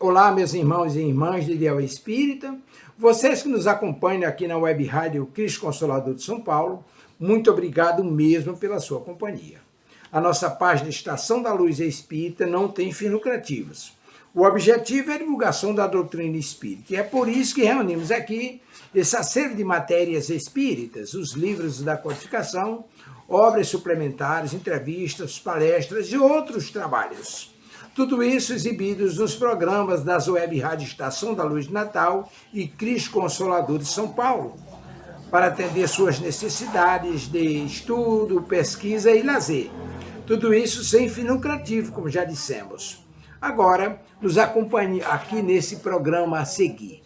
Olá, meus irmãos e irmãs de Ideal Espírita, vocês que nos acompanham aqui na Web Rádio Cristo Consolador de São Paulo, muito obrigado mesmo pela sua companhia. A nossa página Estação da Luz Espírita não tem fins lucrativos. O objetivo é a divulgação da doutrina espírita, e é por isso que reunimos aqui esse acervo de matérias espíritas, os livros da codificação, obras suplementares, entrevistas, palestras e outros trabalhos. Tudo isso exibidos nos programas das Web Rádio Estação da Luz de Natal e Cristo Consolador de São Paulo, para atender suas necessidades de estudo, pesquisa e lazer. Tudo isso sem fim lucrativo, como já dissemos. Agora, nos acompanhe aqui nesse programa a seguir.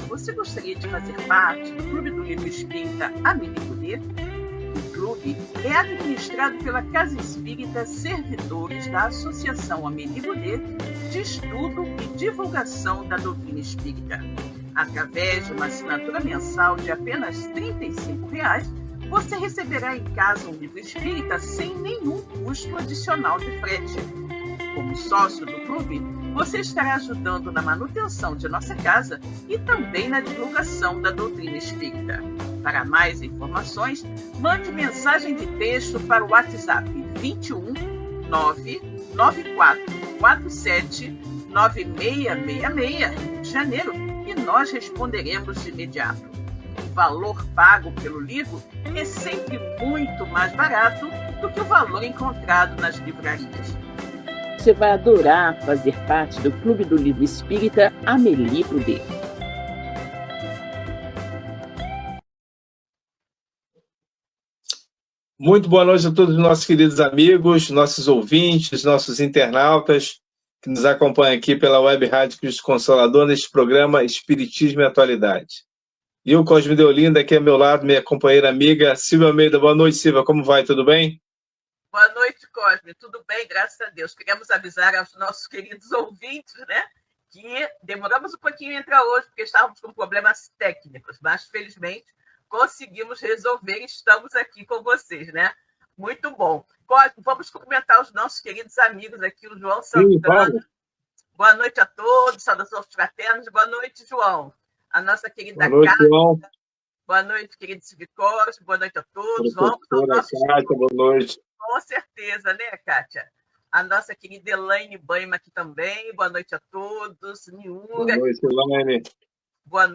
Você gostaria de fazer parte do Clube do Livro Espírita Amélie Poder? O clube é administrado pela Casa Espírita Servidores da Associação Amélie Poder de Estudo e Divulgação da Doutrina Espírita. Através de uma assinatura mensal de apenas R$ 35, você receberá em casa um livro espírita sem nenhum custo adicional de frete. Como sócio do clube, você estará ajudando na manutenção de nossa casa e também na divulgação da doutrina espírita. Para mais informações, mande mensagem de texto para o WhatsApp 21 99447 9666, Rio de Janeiro, e nós responderemos de imediato. O valor pago pelo livro é sempre muito mais barato do que o valor encontrado nas livrarias. Você vai adorar fazer parte do Clube do Livro Espírita Amélie Poder. Muito boa noite a todos os nossos queridos amigos, nossos ouvintes, nossos internautas que nos acompanham aqui pela Web Rádio Cristo Consolador neste programa Espiritismo e Atualidade. E eu, Cosme de Olinda, aqui ao meu lado, minha companheira amiga Silvia Almeida. Boa noite, Silvia, como vai? Tudo bem? Boa noite, Cosme. Tudo bem, graças a Deus. Queremos avisar aos nossos queridos ouvintes, né, que demoramos um pouquinho a entrar hoje, porque estávamos com problemas técnicos, mas, felizmente, conseguimos resolver e estamos aqui com vocês, né? Muito bom. Cosme, vamos cumprimentar os nossos queridos amigos aqui, o João Santana. Sim, boa noite a todos, saudações fraternas. Boa noite, João. A nossa querida boa noite, Cátia. João. Boa noite, querido Cosme. Boa noite a todos. Vamos ao nosso... Cátia, boa noite. Com certeza, né, Kátia? A nossa querida Elaine Baima aqui também. Boa noite a todos. Niura. Boa noite, Elaine. Boa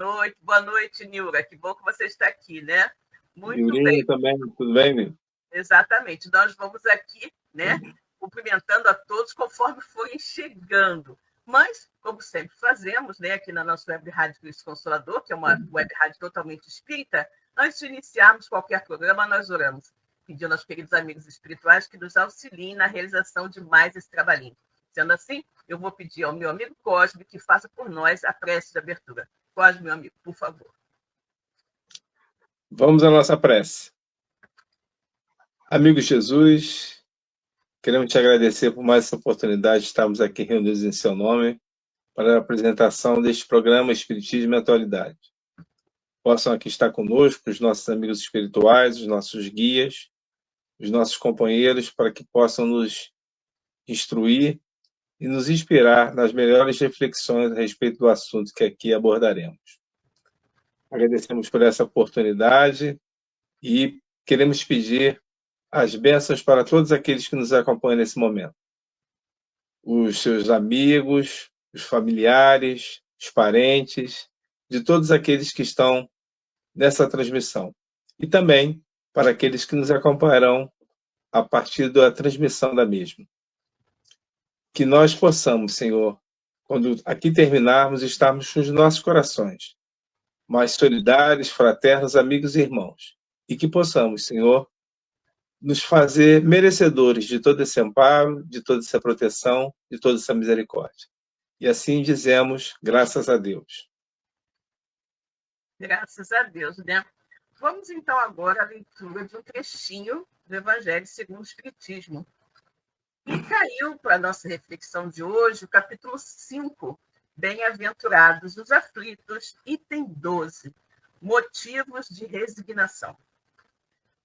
noite, Niura. Que bom que você está aqui, né? Muito Niurinha bem. Também, tudo bem, Niura? Exatamente. Nós vamos aqui, né, cumprimentando a todos conforme forem chegando. Mas, como sempre fazemos, né, aqui na nossa Web Rádio Cristo Consolador, que é uma web rádio totalmente espírita, antes de iniciarmos qualquer programa, nós oramos, pedindo aos queridos amigos espirituais que nos auxiliem na realização de mais esse trabalhinho. Sendo assim, eu vou pedir ao meu amigo Cosme que faça por nós a prece de abertura. Cosme, meu amigo, por favor. Vamos à nossa prece. Amigo Jesus, queremos te agradecer por mais essa oportunidade de estarmos aqui reunidos em seu nome para a apresentação deste programa Espiritismo e Atualidade. Possam aqui estar conosco os nossos amigos espirituais, os nossos guias, os nossos companheiros, para que possam nos instruir e nos inspirar nas melhores reflexões a respeito do assunto que aqui abordaremos. Agradecemos por essa oportunidade e queremos pedir as bênçãos para todos aqueles que nos acompanham nesse momento. Os seus amigos, os familiares, os parentes, de todos aqueles que estão nessa transmissão. E também para aqueles que nos acompanharão a partir da transmissão da mesma. Que nós possamos, Senhor, quando aqui terminarmos, estarmos com os nossos corações mais solidários, fraternos, amigos e irmãos. E que possamos, Senhor, nos fazer merecedores de todo esse amparo, de toda essa proteção, de toda essa misericórdia. E assim dizemos, graças a Deus. Graças a Deus, né? Vamos então agora à leitura de um trechinho do Evangelho segundo o Espiritismo. E caiu para a nossa reflexão de hoje o capítulo 5, Bem-aventurados os aflitos, item 12, motivos de resignação.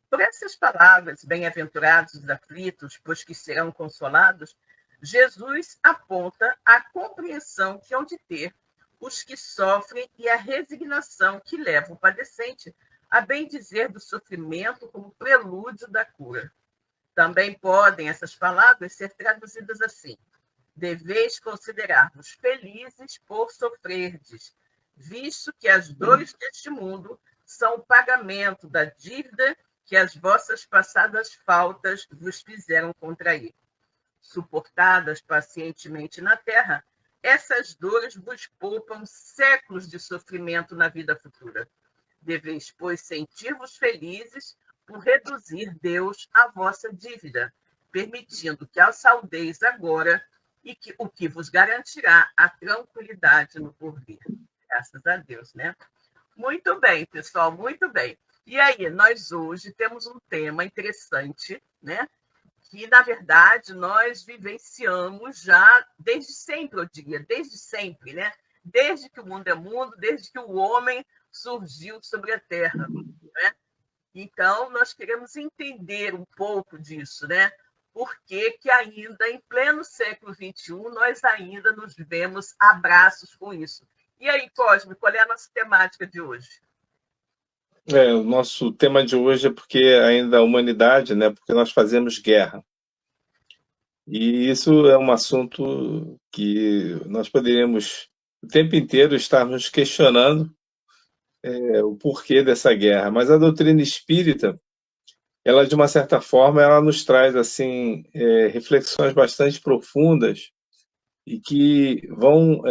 Por essas palavras, bem-aventurados os aflitos, pois que serão consolados, Jesus aponta a compreensão que hão de ter os que sofrem e a resignação que leva o padecente a bem dizer do sofrimento como prelúdio da cura. Também podem essas palavras ser traduzidas assim: deveis considerar-vos felizes por sofrerdes, visto que as dores deste mundo são o pagamento da dívida que as vossas passadas faltas vos fizeram contrair. Suportadas pacientemente na terra, essas dores vos poupam séculos de sofrimento na vida futura. Deveis, pois, sentir-vos felizes por reduzir Deus a vossa dívida, permitindo que a saldeis agora e que o que vos garantirá a tranquilidade no porvir. Graças a Deus, né? Muito bem, pessoal, muito bem. E aí, nós hoje temos um tema interessante, né? Que, na verdade, nós vivenciamos já desde sempre, eu diria, desde sempre, né? Desde que o mundo é mundo, desde que o homem surgiu sobre a Terra, né? Então, nós queremos entender um pouco disso, né? Por que que ainda, em pleno século XXI, nós ainda nos vemos a braços com isso. E aí, Cosme, qual é a nossa temática de hoje? O nosso tema de hoje é porque ainda a humanidade, né? Porque nós fazemos guerra. E isso é um assunto que nós poderíamos o tempo inteiro estarmos questionando o porquê dessa guerra. Mas a doutrina espírita, ela de uma certa forma, ela nos traz assim reflexões bastante profundas e que vão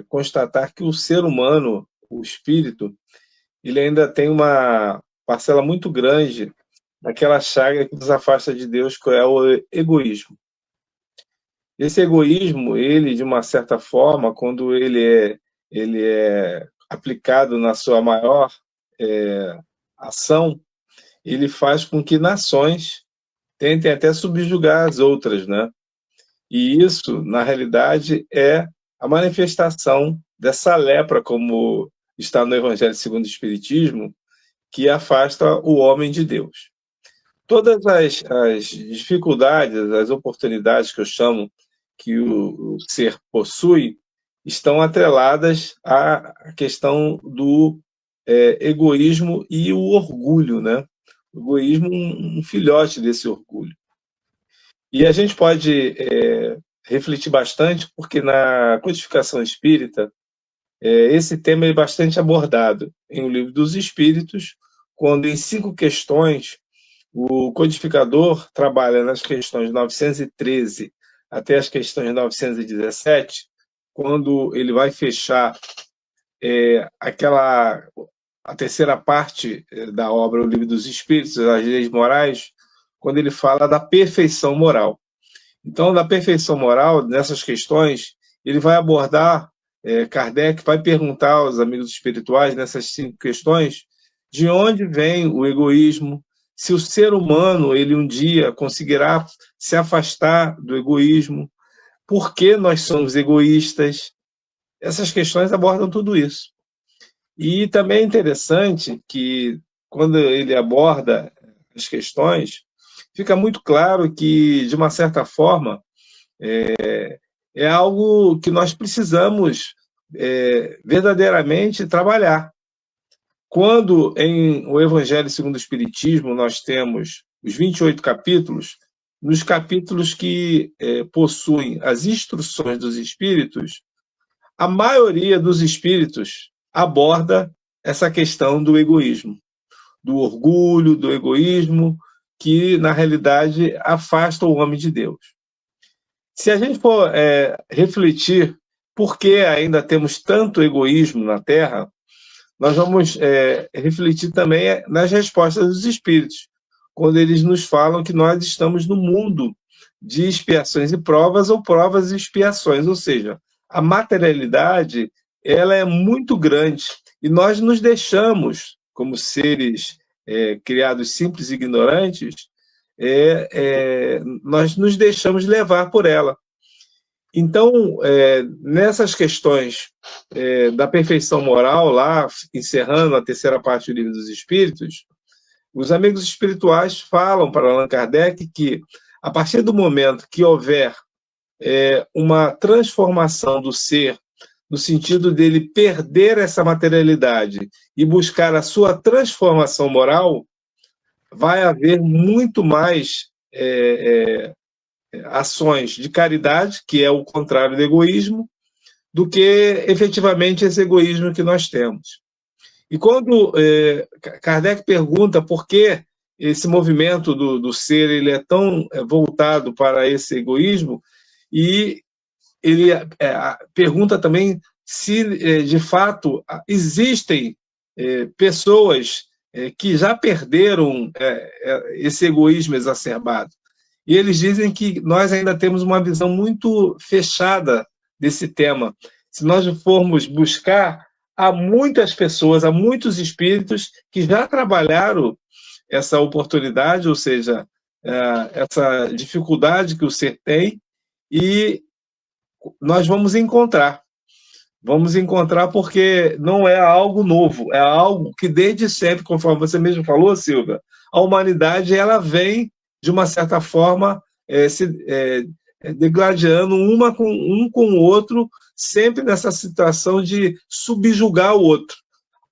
constatar que o ser humano, o espírito, ele ainda tem uma parcela muito grande daquela chaga que nos afasta de Deus, que é o egoísmo. Esse egoísmo, ele, de uma certa forma, quando ele é aplicado na sua maior ação, ele faz com que nações tentem até subjugar as outras, né? E isso, na realidade, é a manifestação dessa lepra, como está no Evangelho segundo o Espiritismo, que afasta o homem de Deus. Todas as dificuldades, as oportunidades que eu chamo que o ser possui, estão atreladas à questão do egoísmo e o orgulho, né? O egoísmo, um filhote desse orgulho. E a gente pode refletir bastante, porque na codificação espírita, esse tema é bastante abordado em O Livro dos Espíritos, quando em 5 questões o codificador trabalha nas questões 913 até as questões 917, quando ele vai fechar a terceira parte da obra O Livro dos Espíritos, as leis morais, quando ele fala da perfeição moral. Então, da perfeição moral, nessas questões, ele vai abordar, Kardec vai perguntar aos amigos espirituais, nessas 5 questões, de onde vem o egoísmo, se o ser humano, ele um dia conseguirá se afastar do egoísmo, por que nós somos egoístas. Essas questões abordam tudo isso. E também é interessante que, quando ele aborda as questões, fica muito claro que, de uma certa forma, é algo que nós precisamos verdadeiramente trabalhar. Quando, em o Evangelho segundo o Espiritismo, nós temos os 28 capítulos, nos capítulos que possuem as instruções dos espíritos, a maioria dos espíritos aborda essa questão do egoísmo, do orgulho, do egoísmo, que, na realidade, afasta o homem de Deus. Se a gente for refletir por que ainda temos tanto egoísmo na Terra, nós vamos refletir também nas respostas dos espíritos, quando eles nos falam que nós estamos no mundo de expiações e provas, ou provas e expiações, ou seja, a materialidade ela é muito grande e nós nos deixamos, como seres criados simples e ignorantes, nós nos deixamos levar por ela. Então, nessas questões da perfeição moral, lá, encerrando a terceira parte do Livro dos Espíritos, os amigos espirituais falam para Allan Kardec que, a partir do momento que houver uma transformação do ser, no sentido dele perder essa materialidade e buscar a sua transformação moral, vai haver muito mais ações de caridade, que é o contrário do egoísmo, do que efetivamente esse egoísmo que nós temos. E quando Kardec pergunta por que esse movimento do ser ele é tão voltado para esse egoísmo, e ele pergunta também se, de fato, existem pessoas que já perderam esse egoísmo exacerbado. E eles dizem que nós ainda temos uma visão muito fechada desse tema. Se nós formos buscar, há muitas pessoas, há muitos espíritos que já trabalharam essa oportunidade, ou seja, essa dificuldade que o ser tem, e nós vamos encontrar. Vamos encontrar porque não é algo novo, é algo que desde sempre, conforme você mesmo falou, Silvia, a humanidade ela vem, de uma certa forma, se degladiando um com o outro, sempre nessa situação de subjugar o outro,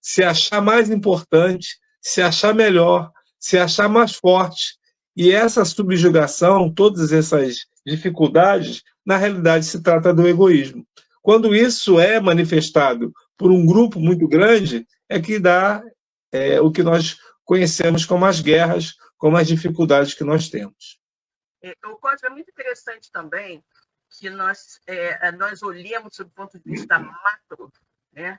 se achar mais importante, se achar melhor, se achar mais forte. E essa subjugação, todas essas dificuldades, na realidade se trata do egoísmo. Quando isso é manifestado por um grupo muito grande, é que dá o que nós conhecemos como as guerras, como as dificuldades que nós temos. O código é muito interessante também, que nós olhamos sob o ponto de vista macro, né?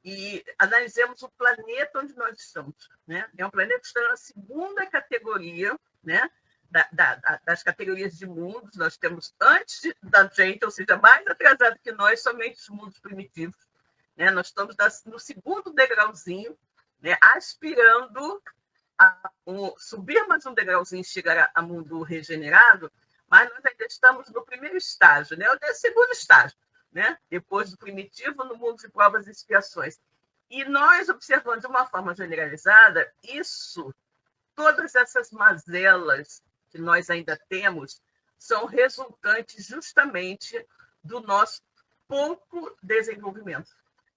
E analisemos o planeta onde nós estamos, né? É um planeta que está na segunda categoria, né? Das categorias de mundos. Nós temos antes da gente, ou seja, mais atrasado que nós, somente os mundos primitivos, né? Nós estamos no segundo degrauzinho, né? Aspirando a subir mais um degrauzinho e chegar a mundo regenerado, mas nós ainda estamos no primeiro estágio, né? O segundo estágio, né? Depois do primitivo, no mundo de provas e expiações. E nós observando de uma forma generalizada isso, todas essas mazelas que nós ainda temos são resultantes justamente do nosso pouco desenvolvimento,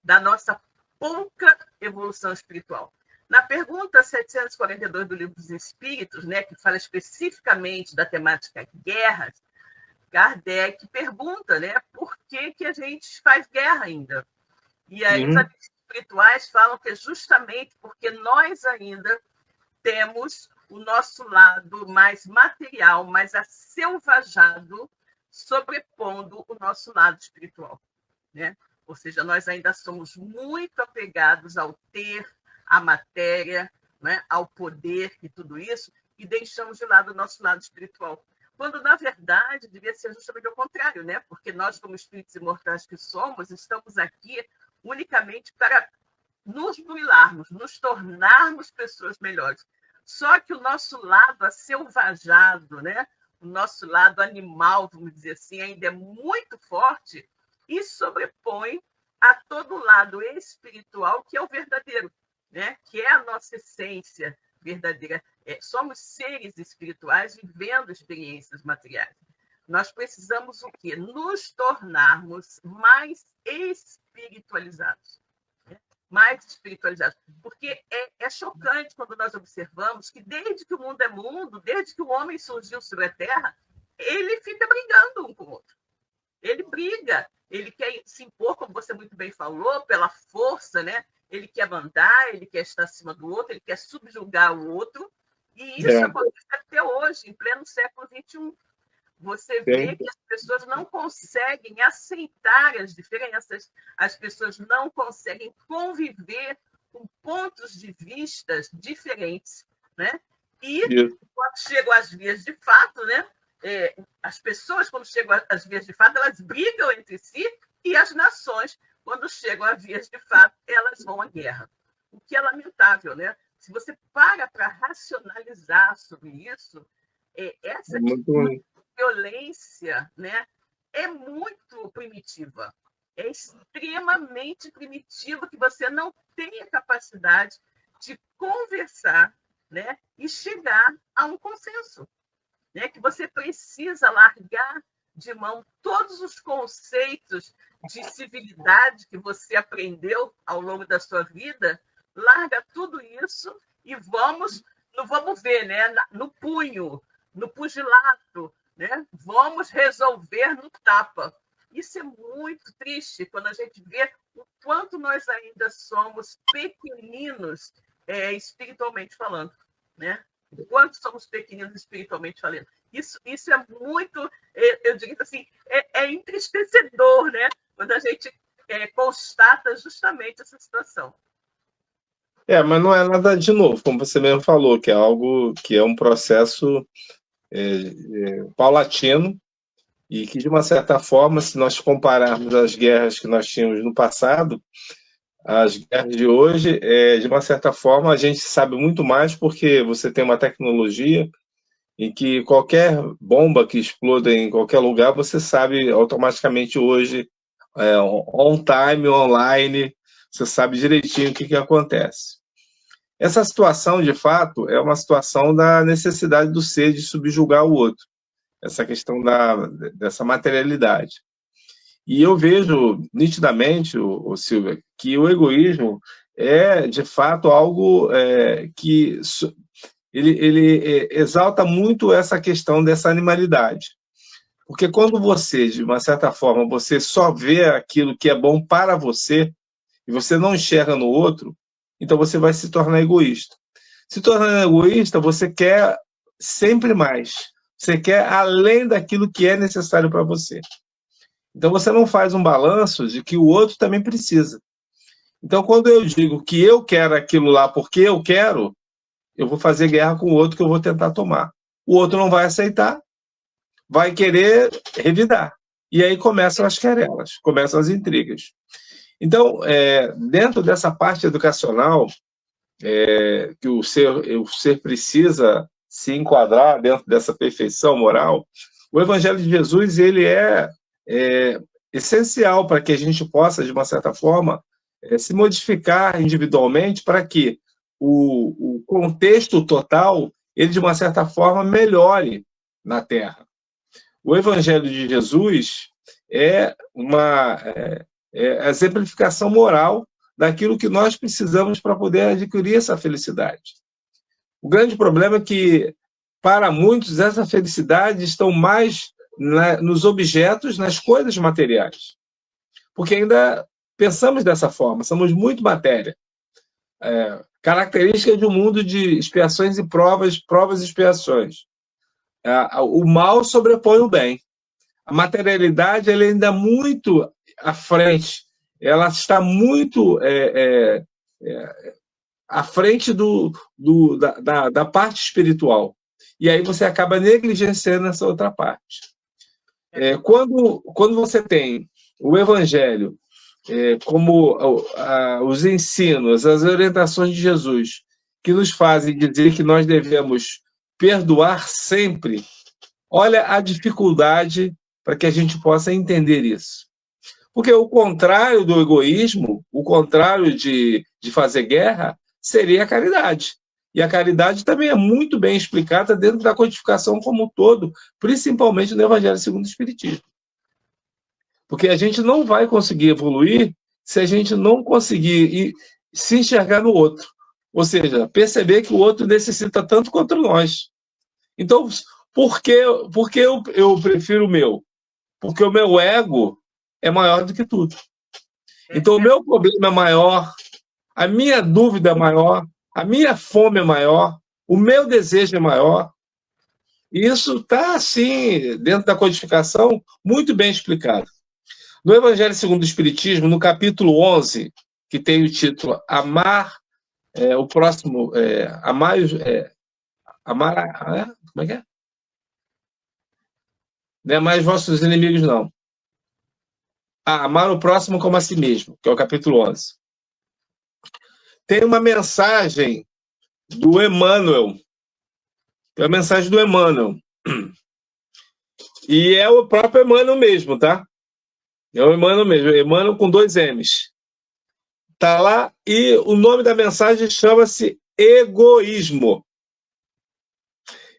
da nossa pouca evolução espiritual. Na pergunta 742 do Livro dos Espíritos, né, que fala especificamente da temática guerras, Kardec pergunta, né, por que a gente faz guerra ainda? E aí os amigos espirituais falam que é justamente porque nós ainda temos o nosso lado mais material, mais aselvajado, sobrepondo o nosso lado espiritual, né? Ou seja, nós ainda somos muito apegados ao ter, à matéria, né? Ao poder e tudo isso, e deixamos de lado o nosso lado espiritual. Quando, na verdade, devia ser justamente o contrário, né? Porque nós, como espíritos imortais que somos, estamos aqui unicamente para nos burilarmos, nos tornarmos pessoas melhores. Só que o nosso lado aselvajado, né? O nosso lado animal, vamos dizer assim, ainda é muito forte e sobrepõe a todo o lado espiritual, que é o verdadeiro, né? Que é a nossa essência verdadeira. Somos seres espirituais vivendo experiências materiais. Nós precisamos o quê? Nos tornarmos mais espiritualizados. Mais espiritualizados. Porque é chocante quando nós observamos que desde que o mundo é mundo, desde que o homem surgiu sobre a Terra, ele fica brigando um com o outro. Ele briga, ele quer se impor, como você muito bem falou, pela força, né? Ele quer mandar, ele quer estar acima do outro, ele quer subjugar o outro, e isso acontece até hoje, em pleno século XXI. Você vê que as pessoas não conseguem aceitar as diferenças, as pessoas não conseguem conviver com pontos de vista diferentes, né? E quando chegam às vias de fato, né? As pessoas, quando chegam às vias de fato, elas brigam entre si, e as nações, quando chegam às vias de fato, elas vão à guerra. O que é lamentável, né? Se você para racionalizar sobre isso, essa violência, né, é muito primitiva. É extremamente primitiva, que você não tem a capacidade de conversar, né, e chegar a um consenso, né, que você precisa largar de mão todos os conceitos de civilidade que você aprendeu ao longo da sua vida, larga tudo isso e vamos ver, né, no punho, no pugilato, né? Vamos resolver no tapa. Isso é muito triste quando a gente vê o quanto nós ainda somos pequeninos, espiritualmente falando, né? O quanto somos pequeninos espiritualmente falando. Isso é muito, eu digo assim, é entristecedor, né? Quando a gente constata justamente essa situação. Mas não é nada de novo, como você mesmo falou, que é algo que é um processo paulatino, e que, de uma certa forma, se nós compararmos as guerras que nós tínhamos no passado, as guerras de hoje, de uma certa forma, a gente sabe muito mais, porque você tem uma tecnologia em que qualquer bomba que exploda em qualquer lugar, você sabe automaticamente hoje, on time, online, você sabe direitinho o que acontece. Essa situação, de fato, é uma situação da necessidade do ser de subjugar o outro, essa questão dessa materialidade. E eu vejo nitidamente, Silvia, que o egoísmo é, de fato, algo que ele exalta muito essa questão dessa animalidade. Porque quando você, de uma certa forma, você só vê aquilo que é bom para você, e você não enxerga no outro, então você vai se tornar egoísta. Se tornando egoísta, você quer sempre mais. Você quer além daquilo que é necessário para você. Então você não faz um balanço de que o outro também precisa. Então, quando eu digo que eu quero aquilo lá porque eu quero, eu vou fazer guerra com o outro que eu vou tentar tomar. O outro não vai aceitar, vai querer revidar. E aí começam as querelas, começam as intrigas. Então, dentro dessa parte educacional, que o ser precisa se enquadrar dentro dessa perfeição moral, o Evangelho de Jesus ele é essencial para que a gente possa, de uma certa forma, se modificar individualmente para que o contexto total, ele, de uma certa forma, melhore na Terra. O Evangelho de Jesus é uma exemplificação moral daquilo que nós precisamos para poder adquirir essa felicidade. O grande problema é que, para muitos, essa felicidade está mais nos objetos, nas coisas materiais. Porque ainda pensamos dessa forma, somos muito matéria. Característica de um mundo de expiações e provas e expiações. O mal sobrepõe o bem. A materialidade ela ainda é muito à frente, ela está muito à frente da parte espiritual. E aí você acaba negligenciando essa outra parte. Quando você tem o Evangelho como os ensinos, as orientações de Jesus, que nos fazem dizer que nós devemos perdoar sempre, olha a dificuldade para que a gente possa entender isso. Porque o contrário do egoísmo, o contrário de fazer guerra, seria a caridade. E a caridade também é muito bem explicada dentro da codificação como um todo, principalmente no Evangelho segundo o Espiritismo. Porque a gente não vai conseguir evoluir se a gente não conseguir se enxergar no outro. Ou seja, perceber que o outro necessita tanto quanto nós. Então, por que eu prefiro o meu? Porque o meu ego é maior do que tudo. Então, o meu problema é maior, a minha dúvida é maior, a minha fome é maior, o meu desejo é maior. E isso está, assim, dentro da codificação, muito bem explicado. No Evangelho segundo o Espiritismo, no capítulo 11, que tem o título Amar o próximo, amar, como é que é? Não é mais vossos inimigos, não. Amar o próximo como a si mesmo, que é o capítulo 11. Tem uma mensagem do Emmanuel. É a mensagem do Emmanuel. E é o próprio Emmanuel mesmo, tá? É o Emmanuel mesmo, Emmanuel com 2 M's. Tá lá, e o nome da mensagem chama-se Egoísmo.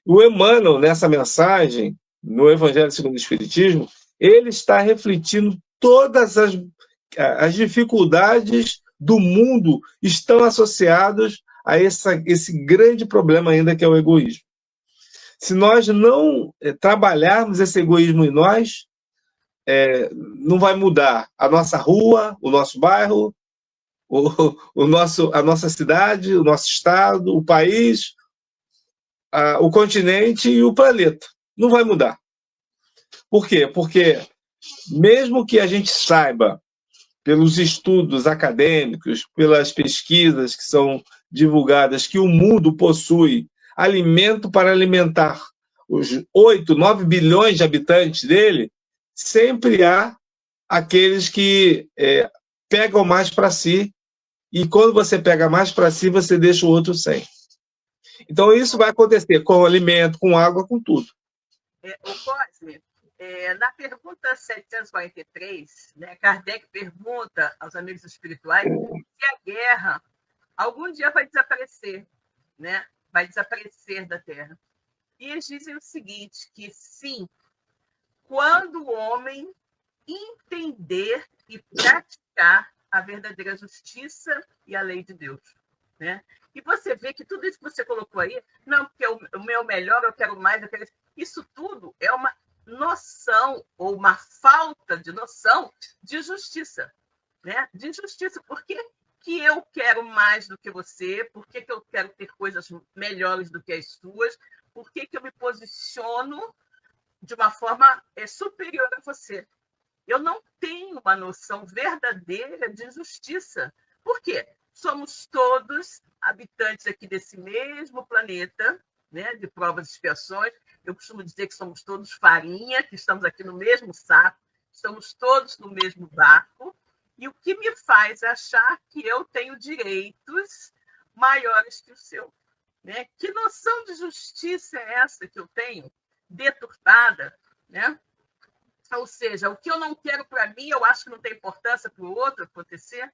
O Emmanuel, nessa mensagem, no Evangelho segundo o Espiritismo, ele está refletindo todas as dificuldades do mundo estão associadas a esse grande problema ainda que é o egoísmo. Se nós não trabalharmos esse egoísmo em nós, não vai mudar a nossa rua, o nosso bairro, a nossa cidade, o nosso estado, o país, o continente e o planeta. Não vai mudar. Por quê? Porque mesmo que a gente saiba, pelos estudos acadêmicos, pelas pesquisas que são divulgadas, que o mundo possui alimento para alimentar os 8, 9 bilhões de habitantes dele, sempre há aqueles que pegam mais para si, e quando você pega mais para si, você deixa o outro sem. Então, isso vai acontecer com alimento, com água, com tudo. O Cosme, na pergunta 743, né, Kardec pergunta aos amigos espirituais se a guerra algum dia vai desaparecer, né? Vai desaparecer da Terra. E eles dizem o seguinte, que sim, quando o homem entender e praticar a verdadeira justiça e a lei de Deus, né? E você vê que tudo isso que você colocou aí, não, porque o meu melhor, eu quero mais, eu quero... Isso tudo é uma noção ou uma falta de noção de justiça, né? De justiça. Por que que eu quero mais do que você? Por que que eu quero ter coisas melhores do que as suas? Por que que eu me posiciono de uma forma superior a você? Eu não tenho uma noção verdadeira de justiça. Por quê? Somos todos habitantes aqui desse mesmo planeta, né, de provas e expiações. Eu costumo dizer que somos todos farinha, que estamos aqui no mesmo saco, estamos todos no mesmo barco. E o que me faz achar que eu tenho direitos maiores que o seu? Né? Que noção de justiça é essa que eu tenho, deturpada, né? Ou seja, o que eu não quero para mim, eu acho que não tem importância para o outro acontecer,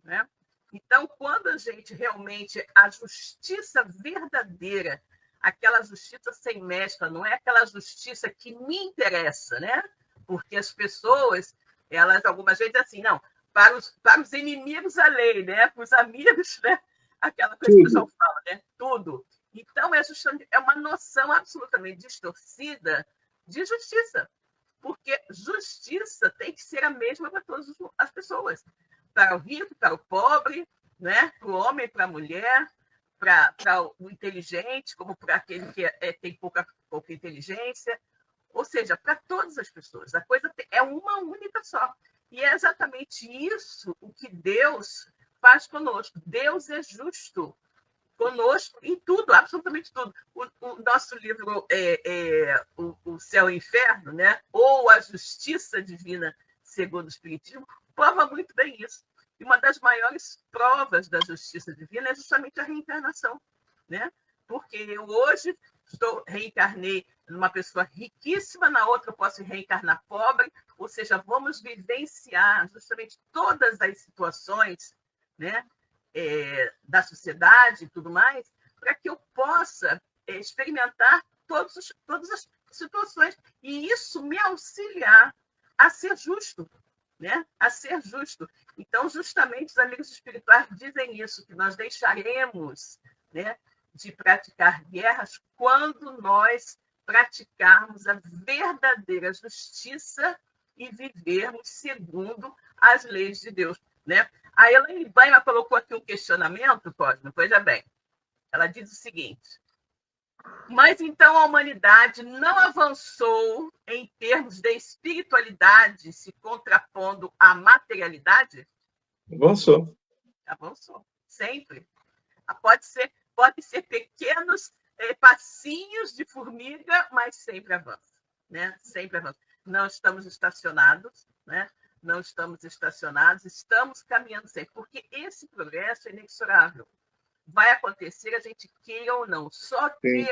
né? Então, quando a gente realmente, a justiça verdadeira, aquela justiça sem mescla, não é aquela justiça que me interessa, né? Porque as pessoas, elas algumas vezes assim, não, para os inimigos a lei, né? Para os amigos, né? Aquela coisa que o pessoal fala, né? Tudo. Então, é uma noção absolutamente distorcida de justiça. Porque justiça tem que ser a mesma para todas as pessoas. Para o rico, para o pobre, né? Para o homem, para a mulher, para o inteligente, como para aquele que tem pouca inteligência. Ou seja, para todas as pessoas. A coisa é uma única só. E é exatamente isso o que Deus faz conosco. Deus é justo conosco em tudo, absolutamente tudo. O nosso livro o Céu e o Inferno, né? Ou a Justiça Divina segundo o Espiritismo, prova muito bem isso. E uma das maiores provas da justiça divina é justamente a reencarnação, né? Porque eu hoje reencarnei numa pessoa riquíssima, na outra eu posso reencarnar pobre, ou seja, vamos vivenciar justamente todas as situações, né? Da sociedade e tudo mais, para que eu possa experimentar todas as situações e isso me auxiliar a ser justo, né? A ser justo. Então, justamente, os amigos espirituais dizem isso, que nós deixaremos, né, de praticar guerras quando nós praticarmos a verdadeira justiça e vivermos segundo as leis de Deus, né? A Elaine Baima colocou aqui um questionamento, Cosme, veja bem. Ela diz o seguinte: mas então a humanidade não avançou em termos de espiritualidade, se contrapondo à materialidade? Avançou. Avançou, sempre. Pode ser pequenos passinhos de formiga, mas sempre avança, né? Sempre avança. Não estamos estacionados, né? Não estamos estacionados, estamos caminhando sempre, porque esse progresso é inexorável. vai acontecer, a gente queira ou não. Só que Sim.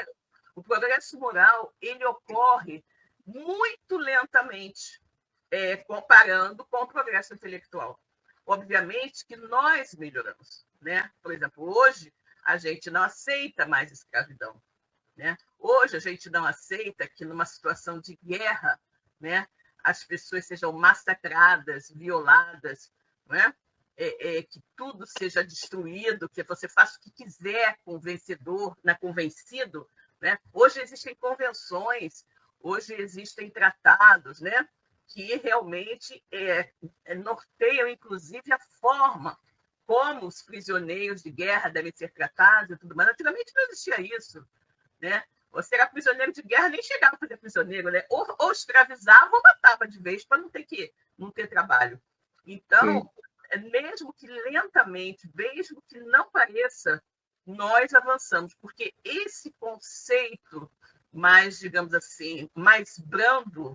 o progresso moral ele ocorre muito lentamente, comparando com o progresso intelectual. Obviamente que nós melhoramos, né? Por exemplo, hoje a gente não aceita mais escravidão, né? Hoje a gente não aceita que numa situação de guerra, né, as pessoas sejam massacradas, violadas, né? Que tudo seja destruído, que você faça o que quiser com o vencedor, convencido, né? Hoje existem convenções, hoje existem tratados, né, que realmente norteiam, inclusive, a forma como os prisioneiros de guerra devem ser tratados e tudo mais. Antigamente não existia isso, né? Você era prisioneiro de guerra, nem chegava a fazer prisioneiro, né? Ou escravizava ou matava de vez para não ter trabalho. Então, mesmo que lentamente, mesmo que não pareça, nós avançamos, porque esse conceito mais, digamos assim, mais brando,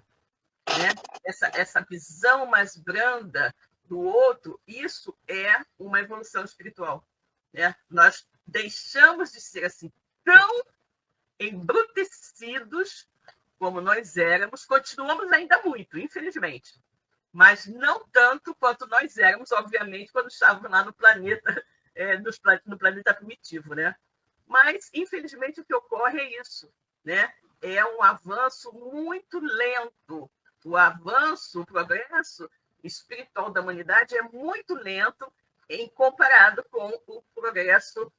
né? Essa visão mais branda do outro, isso é uma evolução espiritual, né? Nós deixamos de ser assim tão embrutecidos como nós éramos, continuamos ainda muito, infelizmente, mas não tanto quanto nós éramos, obviamente, quando estávamos lá no planeta, no planeta primitivo, né? Mas, infelizmente, o que ocorre é isso, né? É um avanço muito lento. O avanço, o progresso espiritual da humanidade é muito lento em comparado com o progresso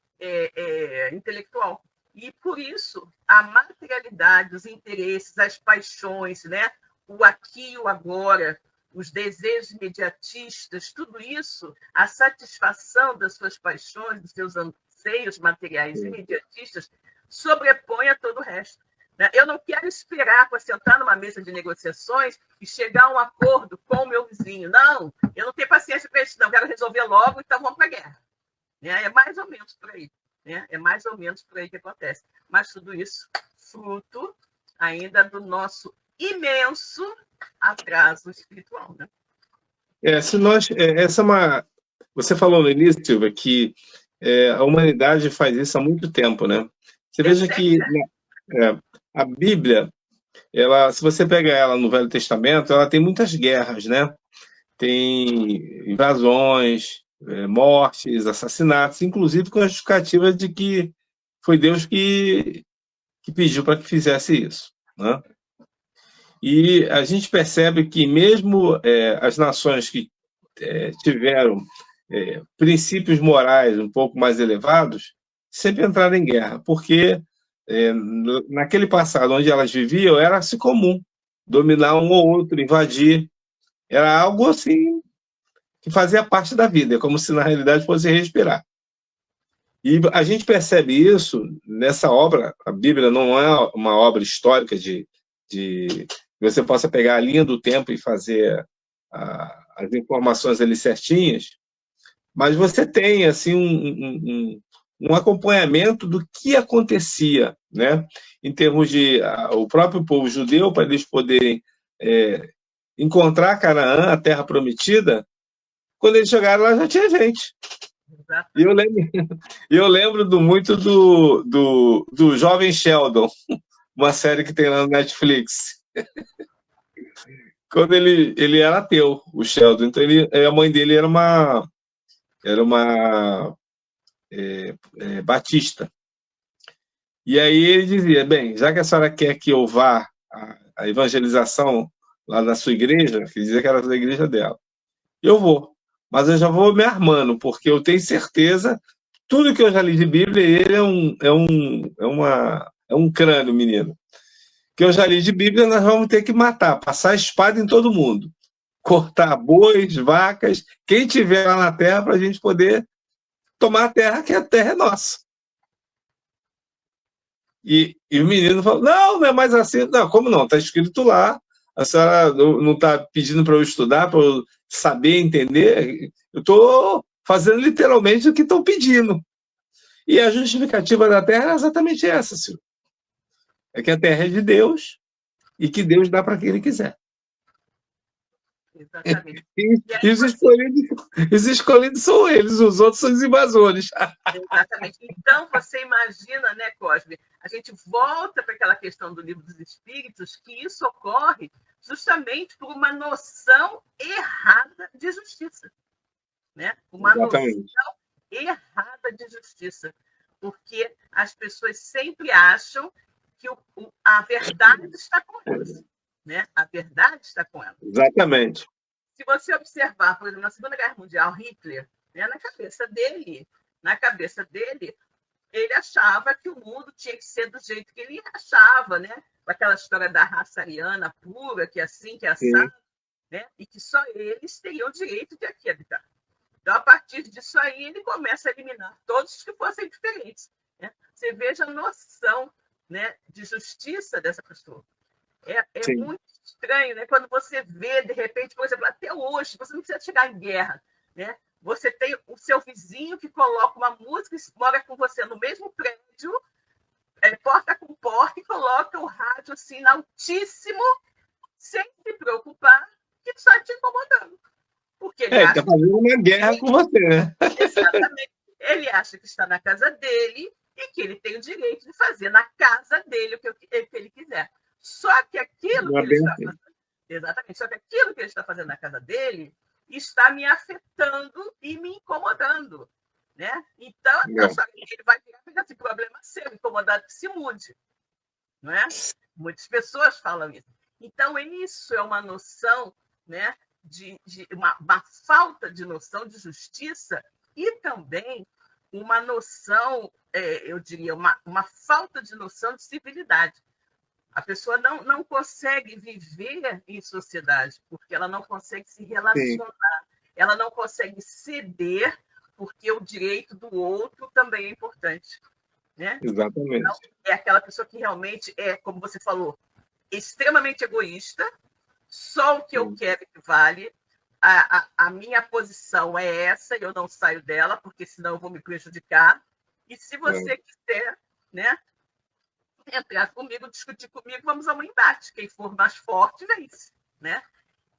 intelectual. E, por isso, a materialidade, os interesses, as paixões, né? O aqui e o agora, os desejos imediatistas, tudo isso, a satisfação das suas paixões, dos seus anseios materiais imediatistas, sobrepõe a todo o resto. Eu não quero esperar para sentar numa mesa de negociações e chegar a um acordo com o meu vizinho. Não, eu não tenho paciência para isso, não. Eu quero resolver logo, então vamos para a guerra. É mais ou menos por aí. É mais ou menos por aí que acontece. Mas tudo isso fruto ainda do nosso imenso atraso espiritual, né? Você falou no início, Silvia, que a humanidade faz isso há muito tempo, né? Você veja que a Bíblia, se você pega ela no Velho Testamento, ela tem muitas guerras, né? Tem invasões, mortes, assassinatos, inclusive com a justificativa de que foi Deus que pediu para que fizesse isso, né? E a gente percebe que mesmo as nações que tiveram princípios morais um pouco mais elevados, sempre entraram em guerra, porque naquele passado onde elas viviam, era-se comum dominar um ou outro, invadir. Era algo assim que fazia parte da vida, como se na realidade fosse respirar. E a gente percebe isso nessa obra. A Bíblia não é uma obra histórica de você possa pegar a linha do tempo e fazer as informações ali certinhas, mas você tem assim um acompanhamento do que acontecia, né? Em termos de o próprio povo judeu, para eles poderem encontrar Canaã, a terra prometida. Quando eles chegaram lá, já tinha gente. E eu lembro muito do Jovem Sheldon, uma série que tem lá no Netflix. Quando ele era ateu, o Sheldon. Então, a mãe dele era uma batista. E aí ele dizia, bem, já que a senhora quer que eu vá à evangelização lá na sua igreja, que dizia que era a igreja dela, eu vou. Mas eu já vou me armando, porque eu tenho certeza, tudo que eu já li de Bíblia, ele é um crânio, menino. Que eu já li de Bíblia, nós vamos ter que matar, passar a espada em todo mundo. Cortar bois, vacas, quem tiver lá na terra, para a gente poder tomar a terra, que a terra é nossa. E o menino falou, não é mais assim. Não, como não? Está escrito lá. A senhora não está pedindo para eu estudar, para eu saber, entender. Eu estou fazendo literalmente o que estão pedindo. E a justificativa da terra é exatamente essa, Silvio. É que a terra é de Deus e que Deus dá para quem ele quiser. Exatamente. E os escolhidos são eles, os outros são os invasores. Exatamente. Então, você imagina, né, Cosme? A gente volta para aquela questão do Livro dos Espíritos, que isso ocorre justamente por uma noção errada de justiça. Né? Uma noção errada de justiça. Porque as pessoas sempre acham que a verdade está com elas. Né? A verdade está com elas. Exatamente. Se você observar, por exemplo, na Segunda Guerra Mundial, Hitler, né, na cabeça dele, ele achava que o mundo tinha que ser do jeito que ele achava, né? Com aquela história da raça ariana pura, que é assim, que é assado, né? E que só eles teriam o direito de aqui habitar. Então, a partir disso aí, ele começa a eliminar todos os que fossem diferentes. Né? Você veja a noção, né, de justiça dessa pessoa. É muito estranho, né? Quando você vê, de repente, por exemplo, até hoje, você não precisa chegar em guerra, né? Você tem o seu vizinho que coloca uma música, mora com você no mesmo prédio, porta com porta, e coloca o rádio assim, altíssimo, sem se preocupar, que está te incomodando. Porque ele está fazendo uma guerra com você, né? Exatamente. Ele acha que está na casa dele e que ele tem o direito de fazer na casa dele o que ele quiser. Só que aquilo que ele está fazendo, exatamente, só que aquilo que ele está fazendo na casa dele está me afetando e me incomodando, né? Então, ele vai virar esse problema seu, incomodado que se mude, não é? Muitas pessoas falam isso. Então, isso é uma noção, né, de uma falta de noção de justiça e também uma noção, eu diria, uma falta de noção de civilidade. A pessoa não consegue viver em sociedade, porque ela não consegue se relacionar, ela não consegue ceder, porque o direito do outro também é importante. Né? Exatamente. Então, é aquela pessoa que realmente é, como você falou, extremamente egoísta, só o que eu quero que vale, a minha posição é essa, eu não saio dela, porque senão eu vou me prejudicar. E se você quiser, né, entrar comigo, discutir comigo, vamos a um embate. Quem for mais forte, vence. Né?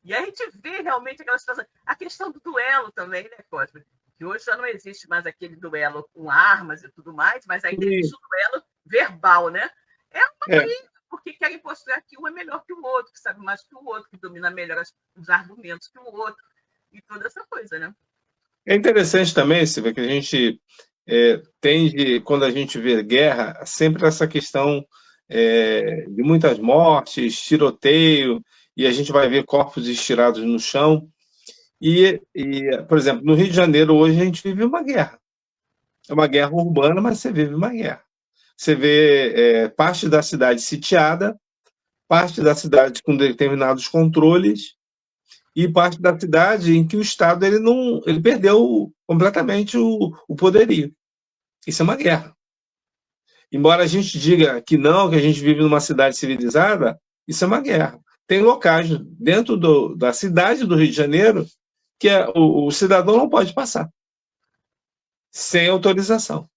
E a gente vê realmente aquela situação. A questão do duelo também, né, Cosme? Que hoje já não existe mais aquele duelo com armas e tudo mais, mas ainda existe o duelo verbal, né? É uma briga, porque querem mostrar que um é melhor que o outro, que sabe mais que o outro, que domina melhor os argumentos que o outro, e toda essa coisa, né? É interessante também, Silvia, que a gente tende, quando a gente vê guerra, sempre essa questão de muitas mortes, tiroteio, e a gente vai ver corpos estirados no chão. E, por exemplo, no Rio de Janeiro, hoje, a gente vive uma guerra. É uma guerra urbana, mas você vive uma guerra. Você vê parte da cidade sitiada, parte da cidade com determinados controles, e parte da cidade em que o Estado ele perdeu completamente o poderio. Isso é uma guerra. Embora a gente diga que não, que a gente vive numa cidade civilizada, isso é uma guerra. Tem locais dentro da cidade do Rio de Janeiro que o cidadão não pode passar sem autorização.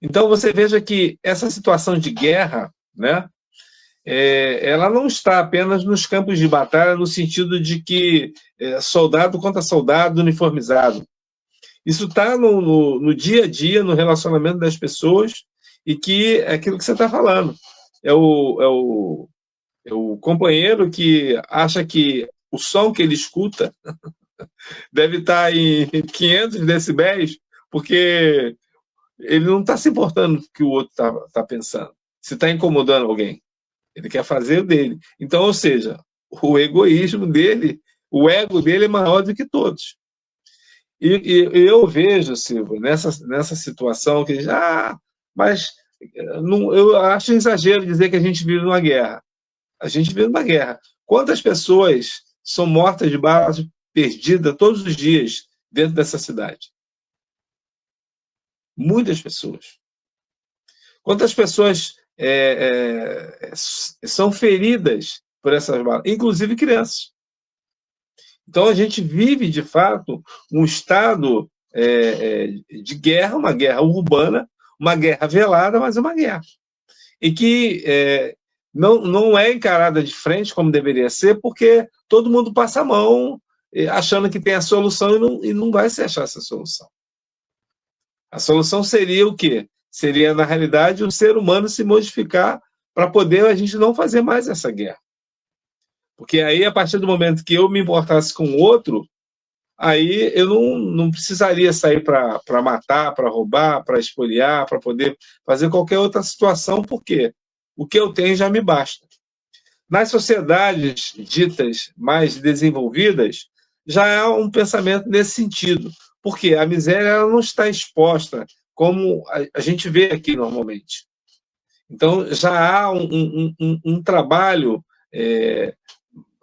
Então, você veja que essa situação de guerra, né, ela não está apenas nos campos de batalha, no sentido de que soldado contra soldado uniformizado. Isso está no dia a dia, no relacionamento das pessoas, e que é aquilo que você está falando. É o companheiro que acha que o som que ele escuta deve estar em 500 decibéis, porque ele não está se importando com o que o outro está pensando. Se está incomodando alguém. Ele quer fazer o dele. Então, ou seja, o egoísmo dele, o ego dele é maior do que todos. E eu vejo, Silvio, nessa situação que mas eu acho exagero dizer que a gente vive numa guerra. A gente vive numa guerra. Quantas pessoas são mortas de bala perdida todos os dias dentro dessa cidade? Muitas pessoas. Quantas pessoas são feridas por essas balas, inclusive crianças. Então, a gente vive, de fato, um estado de guerra, uma guerra urbana, uma guerra velada, mas é uma guerra. E que não é encarada de frente como deveria ser, porque todo mundo passa a mão achando que tem a solução e não vai se achar essa solução. A solução seria o quê? Seria, na realidade, o ser humano se modificar para poder a gente não fazer mais essa guerra. Porque aí, a partir do momento que eu me importasse com o outro, aí eu não precisaria sair para matar, para roubar, para espoliar, para poder fazer qualquer outra situação, porque o que eu tenho já me basta. Nas sociedades ditas mais desenvolvidas, já há um pensamento nesse sentido, porque a miséria ela não está exposta como a gente vê aqui normalmente. Então, já há um trabalho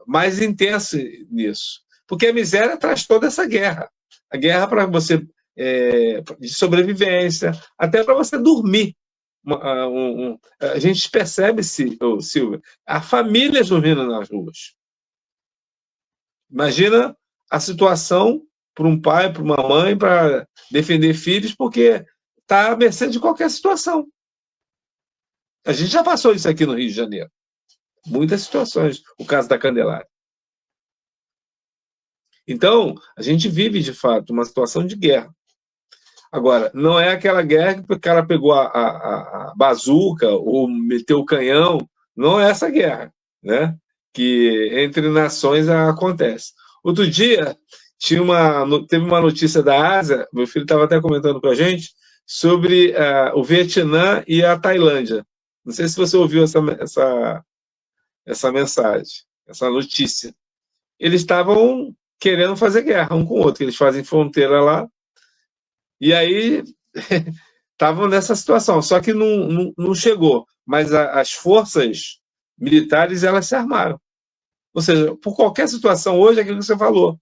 mais intenso nisso. Porque a miséria traz toda essa guerra. A guerra para você, de sobrevivência, até para você dormir. A gente percebe, Silvia, há famílias dormindo nas ruas. Imagina a situação para um pai, para uma mãe, para defender filhos, porque está à mercê de qualquer situação. A gente já passou isso aqui no Rio de Janeiro. Muitas situações. O caso da Candelária. Então, a gente vive, de fato, uma situação de guerra. Agora, não é aquela guerra que o cara pegou a bazuca ou meteu o canhão. Não é essa guerra, né? Que entre nações acontece. Outro dia, teve uma notícia da Ásia, meu filho estava até comentando com a gente, sobre o Vietnã e a Tailândia. Não sei se você ouviu essa mensagem, essa notícia. Eles estavam querendo fazer guerra um com o outro, eles fazem fronteira lá, e aí estavam nessa situação, só que não chegou, mas as forças militares, elas se armaram. Ou seja, por qualquer situação hoje, é aquilo que você falou,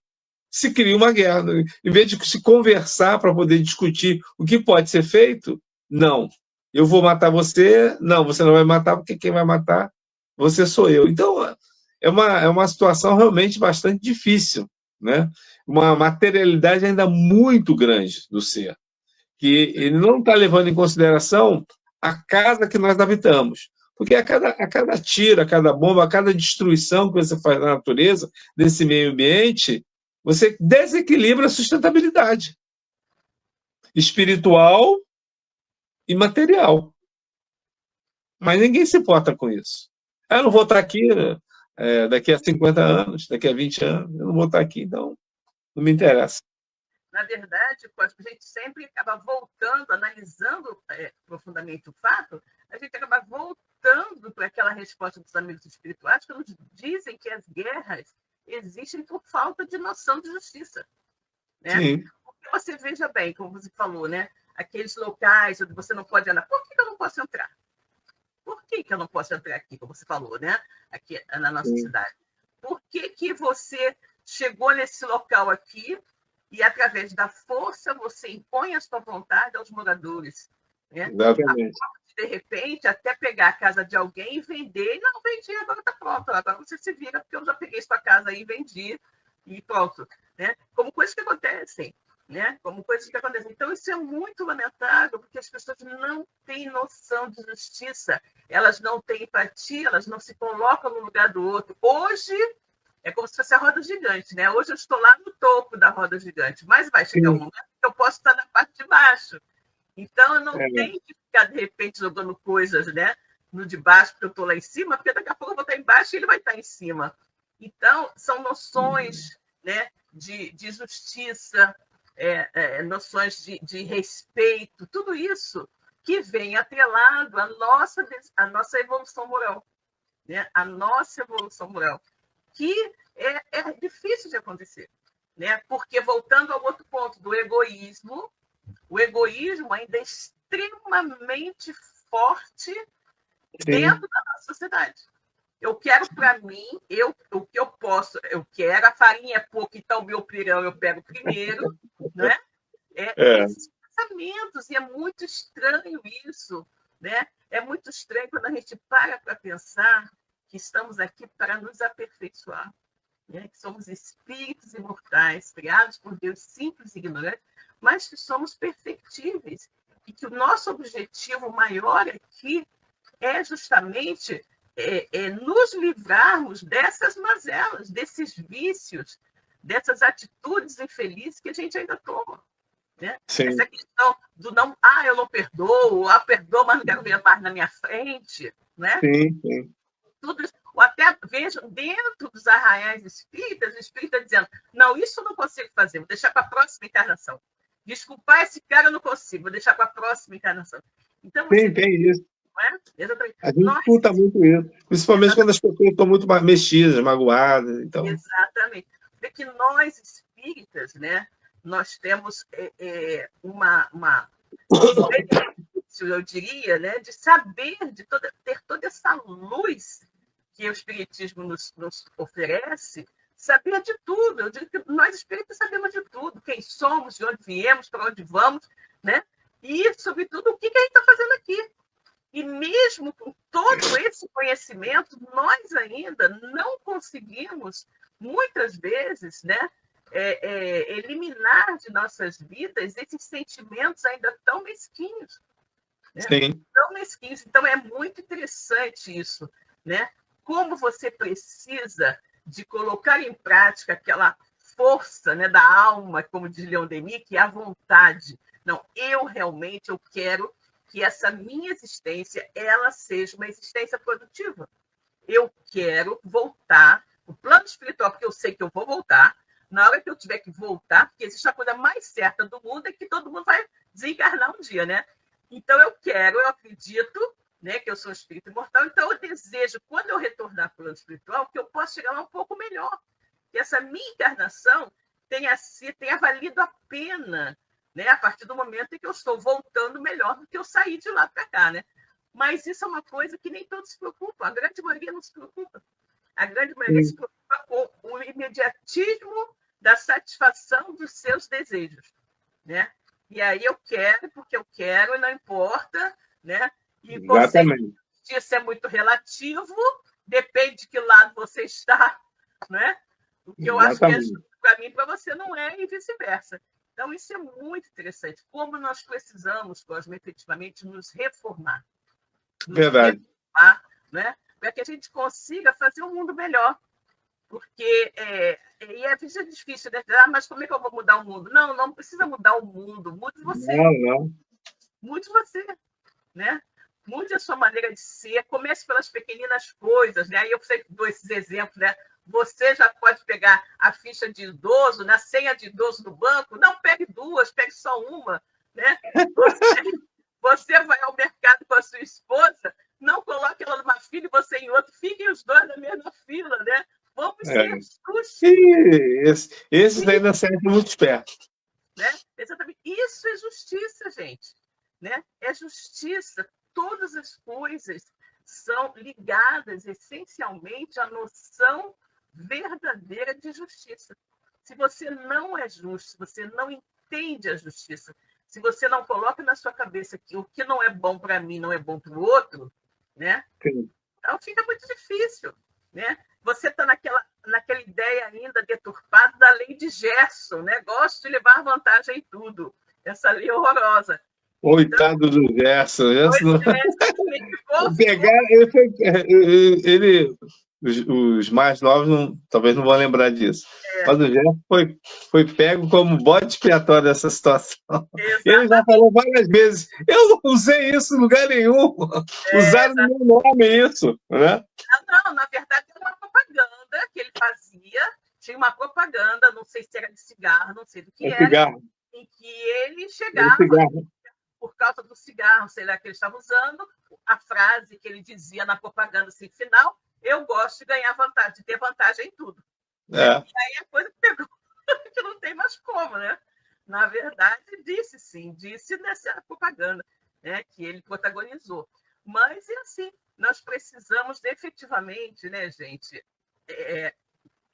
se cria uma guerra. Em vez de se conversar para poder discutir o que pode ser feito, não. Eu vou matar você, não, você não vai matar, porque quem vai matar, você sou eu. Então, é uma situação realmente bastante difícil, né? Uma materialidade ainda muito grande do ser, que ele não está levando em consideração a casa que nós habitamos. Porque a cada tiro, a cada bomba, a cada destruição que você faz na natureza, desse meio ambiente, você desequilibra a sustentabilidade espiritual e material. Mas ninguém se importa com isso. Eu não vou estar aqui daqui a 50 anos, daqui a 20 anos, eu não vou estar aqui, então não me interessa. Na verdade, a gente sempre acaba voltando, analisando profundamente o fato, a gente acaba voltando para aquela resposta dos amigos espirituais que nos dizem que as guerras existem por falta de noção de justiça. Né? Porque você veja bem, como você falou, né? Aqueles locais onde você não pode andar. Por que eu não posso entrar? Por que eu não posso entrar aqui, como você falou, né? Aqui na nossa cidade? Por que você chegou nesse local aqui e, através da força, você impõe a sua vontade aos moradores? Né? Exatamente. De repente, até pegar a casa de alguém e vender. E não, vendi, agora está pronto. Agora você se vira, porque eu já peguei sua casa aí e vendi. E pronto. Né? Como coisas que acontecem. Né? Como coisas que acontecem. Então, isso é muito lamentável, porque as pessoas não têm noção de justiça, elas não têm empatia, elas não se colocam no lugar do outro. Hoje, é como se fosse a roda gigante, né? Hoje eu estou lá no topo da roda gigante, mas vai chegar um momento que eu posso estar na parte de baixo. Então, eu não tenho que ficar, de repente, jogando coisas, né, no de baixo, porque eu estou lá em cima, porque daqui a pouco eu vou estar embaixo e ele vai estar em cima. Então, são noções, né, de justiça, noções de respeito, tudo isso que vem atrelado à nossa evolução moral, né? A nossa evolução moral, que é difícil de acontecer, né? Porque, voltando ao outro ponto do egoísmo, o egoísmo ainda é extremamente forte dentro da nossa sociedade. Eu quero para mim, o que eu posso, eu quero, a farinha é pouco, então o meu pirão eu pego primeiro, né? Esses pensamentos, e é muito estranho isso, né? É muito estranho quando a gente para pensar que estamos aqui para nos aperfeiçoar, né? Que somos espíritos imortais, criados por Deus simples e ignorantes, mas que somos perfectíveis, e que o nosso objetivo maior aqui é justamente nos livrarmos dessas mazelas, desses vícios, dessas atitudes infelizes que a gente ainda toma. Né? Essa questão do não, eu não perdoo, perdoo, mas não quero ver mais na minha frente. Né? Sim. Tudo isso. Ou até vejo dentro dos arraiais espíritas, o espírita dizendo, não, isso eu não consigo fazer, vou deixar para a próxima encarnação. Desculpar esse cara eu não consigo, vou deixar para a próxima encarnação. Então, tem isso. A gente escuta muito isso, principalmente quando as pessoas estão muito mexidas, magoadas. Então... Exatamente. Porque nós, espíritas, né, nós temos um benefício, eu diria, né, de saber, ter toda essa luz que o espiritismo nos oferece, saber de tudo. Eu digo que nós, espíritas, sabemos de tudo. Quem somos, de onde viemos, para onde vamos, né? E, sobretudo, o que a gente está fazendo aqui. E mesmo com todo esse conhecimento, nós ainda não conseguimos, muitas vezes, né, eliminar de nossas vidas esses sentimentos ainda tão mesquinhos. Né? Sim. Tão mesquinhos. Então, é muito interessante isso, né? Como você precisa de colocar em prática aquela força, né, da alma, como diz Leon Denis, que é a vontade. Não, eu realmente quero que essa minha existência ela seja uma existência produtiva. Eu quero voltar o plano espiritual, porque eu sei que eu vou voltar. Na hora que eu tiver que voltar, porque existe a coisa mais certa do mundo, é que todo mundo vai desencarnar um dia, né? Então, eu acredito, né, que eu sou um espírito imortal, então eu desejo, quando eu retornar para o plano espiritual, que eu possa chegar lá um pouco melhor. Que essa minha encarnação tenha valido a pena, né, a partir do momento em que eu estou voltando melhor do que eu saí de lá para cá, né? Mas isso é uma coisa que nem todos se preocupam. A grande maioria não se preocupa. A grande maioria se preocupa com o imediatismo da satisfação dos seus desejos, né? E aí eu quero porque eu quero e não importa, né? E o conceito de justiça é muito relativo, depende de que lado você está, né? O que eu acho que é justo para mim, para você não é, e vice-versa. Então, isso é muito interessante. Como nós precisamos, Cosme, efetivamente, nos reformar. Verdade. Né? Para que a gente consiga fazer um mundo melhor. Porque é difícil, né? Mas como é que eu vou mudar o mundo? Não precisa mudar o mundo. Mude você. Não. Mude você, né? Mude a sua maneira de ser. Comece pelas pequeninas coisas, né? Aí eu sempre dou esses exemplos, né? Você já pode pegar a ficha de idoso, na senha de idoso do banco. Não pegue duas, pegue só uma, né? Você vai ao mercado com a sua esposa, não coloque ela numa fila e você em outra. Fiquem os dois na mesma fila, né? Vamos ser justos. Esses ainda servem muito esperto. Né? Exatamente. Isso é justiça, gente. Né? É justiça. Todas as coisas são ligadas essencialmente à noção verdadeira de justiça. Se você não é justo, se você não entende a justiça, se você não coloca na sua cabeça que o que não é bom para mim não é bom para o outro, né? Então fica muito difícil, né? Você está naquela ideia ainda deturpada da lei de Gerson, né? Gosto de levar vantagem em tudo. Essa lei horrorosa. Coitado do Gerson. Os mais novos talvez não vão lembrar disso. Mas o Gerson foi pego como bode expiatório dessa situação. Exatamente. Ele já falou várias vezes, eu não usei isso em lugar nenhum. Usaram no meu nome isso. Né? Não, na verdade, era uma propaganda que ele fazia. Tinha uma propaganda, não sei se era de cigarro, não sei do que era, cigarro. Em que ele chegava... por causa do cigarro, sei lá, que ele estava usando, a frase que ele dizia na propaganda assim, final, eu gosto de ganhar vantagem, de ter vantagem em tudo. E aí a coisa pegou, que não tem mais como, né? Na verdade, disse nessa propaganda, né, que ele protagonizou. Mas é assim, nós precisamos efetivamente, né, gente,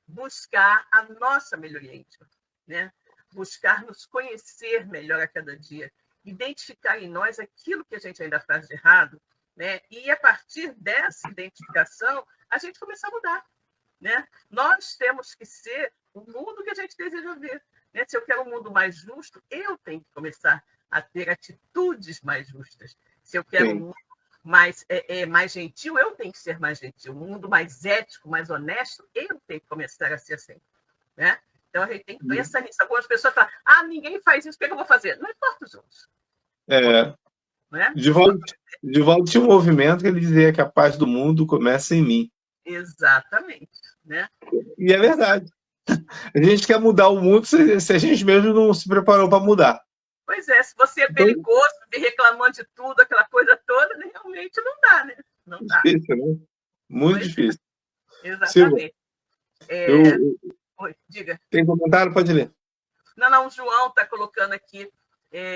buscar a nossa melhoria íntima, né? Buscar nos conhecer melhor a cada dia, identificar em nós aquilo que a gente ainda faz de errado, né? E a partir dessa identificação, a gente começar a mudar, né? Nós temos que ser o mundo que a gente deseja ver, né? Se eu quero um mundo mais justo, eu tenho que começar a ter atitudes mais justas. Se eu quero um mundo mais gentil, eu tenho que ser mais gentil. Um mundo mais ético, mais honesto, eu tenho que começar a ser assim, né? Então, a gente tem que pensar nisso. Algumas pessoas falam, ninguém faz isso, o que eu vou fazer? Não importa os outros. Né? Divaldo tinha um movimento que ele dizia que a paz do mundo começa em mim. Exatamente. Né? E é verdade. A gente quer mudar o mundo se a gente mesmo não se preparou para mudar. Pois é, se você é perigoso, reclamando de tudo, aquela coisa toda, realmente não dá, né? Não dá. Difícil, né? Muito difícil. Exatamente. Oi, diga. Tem comentário? Pode ler. Não, o João está colocando aqui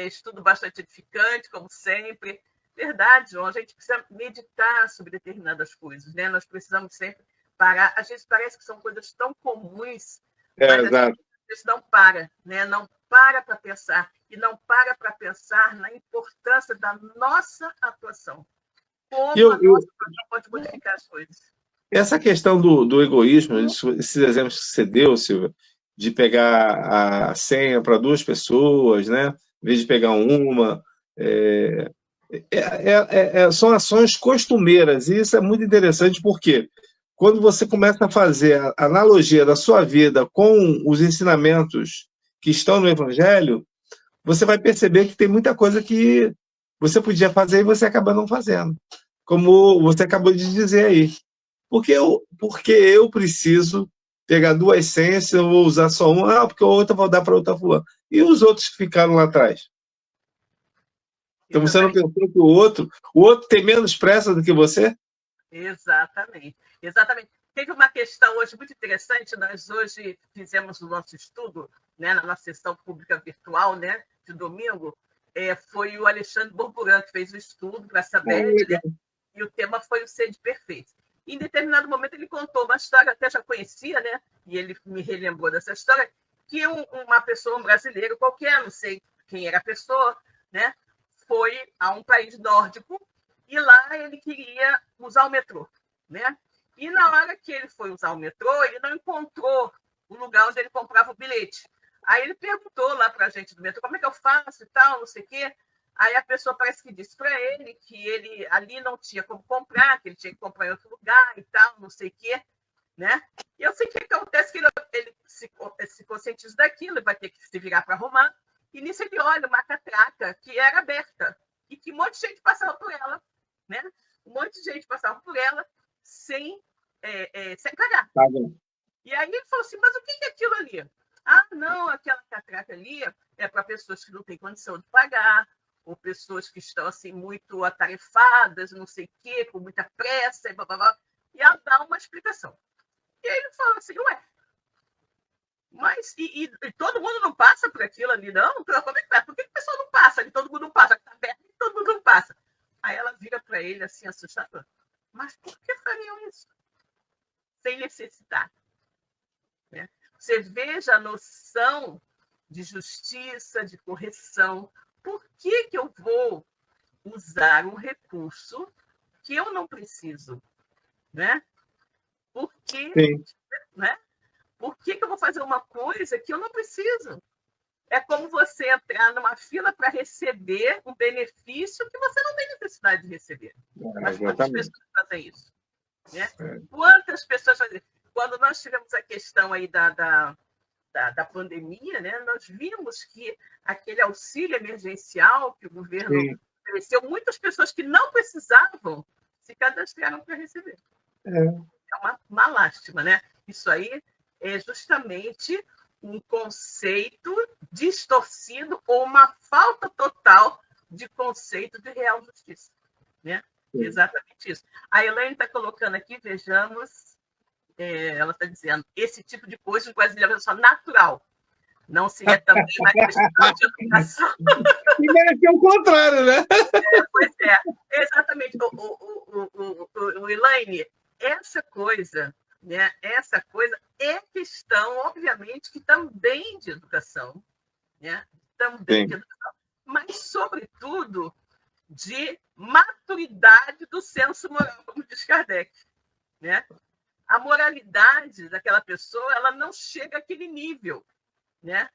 estudo bastante edificante, como sempre. Verdade, João, a gente precisa meditar sobre determinadas coisas, né? Nós precisamos sempre parar. Às vezes parece que são coisas tão comuns, mas exato. A gente não para, né? Não para pensar. E não para pensar na importância da nossa atuação. Como a nossa atuação pode modificar as coisas. Essa questão do egoísmo, esses exemplos que você deu, Silvia, de pegar a senha para 2 pessoas, né? Em vez de pegar uma, são ações costumeiras, e isso é muito interessante porque quando você começa a fazer a analogia da sua vida com os ensinamentos que estão no Evangelho, você vai perceber que tem muita coisa que você podia fazer e você acaba não fazendo, como você acabou de dizer aí. Porque eu preciso pegar 2 senhas, eu vou usar só uma, porque a outra eu vou dar para outra fulana. E os outros que ficaram lá atrás? Então você não pensou que o outro tem menos pressa do que você? Exatamente. Teve uma questão hoje muito interessante, nós hoje fizemos o nosso estudo, né, na nossa sessão pública virtual, né, de domingo, foi o Alexandre Borburan que fez o estudo para saber, né, e o tema foi o Sede Perfeito. Em determinado momento ele contou uma história, até já conhecia, né, e ele me relembrou dessa história, que uma pessoa, um brasileiro qualquer, não sei quem era a pessoa, né, foi a um país nórdico e lá ele queria usar o metrô, né? E na hora que ele foi usar o metrô, ele não encontrou o lugar onde ele comprava o bilhete. Aí ele perguntou lá para a gente do metrô, como é que eu faço e tal, não sei o quê. Aí a pessoa parece que disse para ele que ele ali não tinha como comprar, que ele tinha que comprar em outro lugar e tal, não sei o quê, né? E eu sei que acontece que ele se conscientiza daquilo, ele vai ter que se virar para arrumar. E nisso ele olha uma catraca que era aberta e que um monte de gente passava por ela, né? Um monte de gente passava por ela sem pagar. E aí ele falou assim, mas o que é aquilo ali? Não, aquela catraca ali é para pessoas que não têm condição de pagar, ou pessoas que estão assim muito atarefadas, não sei o quê, com muita pressa, e blá, blá, blá. E ela dá uma explicação. E aí ele falou assim, ué, mas e todo mundo não passa por aquilo ali, não? Como é que é? Por que o pessoal não passa? E todo mundo não passa, está aberto e todo mundo não passa. Aí ela vira para ele assim, assustada, mas por que fariam isso? Sem necessidade. Né? Você veja a noção de justiça, de correção. Por que eu vou usar um recurso que eu não preciso? Né? Por que, né? Por que eu vou fazer uma coisa que eu não preciso? É como você entrar numa fila para receber um benefício que você não tem necessidade de receber. Mas quantas pessoas fazem isso? Né? Quantas pessoas fazem isso? Quando nós tivemos a questão aí da pandemia, né, nós vimos que aquele auxílio emergencial que o governo ofereceu, muitas pessoas que não precisavam se cadastraram para receber. É uma lástima, né? Isso aí é justamente um conceito distorcido ou uma falta total de conceito de real justiça. Né? Exatamente isso. A Elaine está colocando aqui, vejamos, ela está dizendo, esse tipo de coisa no Brasil é só natural. Não seria também uma questão de educação. E merecia o contrário, né? Pois é, exatamente. O Elaine, essa coisa, né? Essa coisa é questão, obviamente, que também de educação, né? Também de educação, mas, sobretudo, de maturidade do senso moral, como diz Kardec, né? A moralidade daquela pessoa, ela não chega àquele nível, né?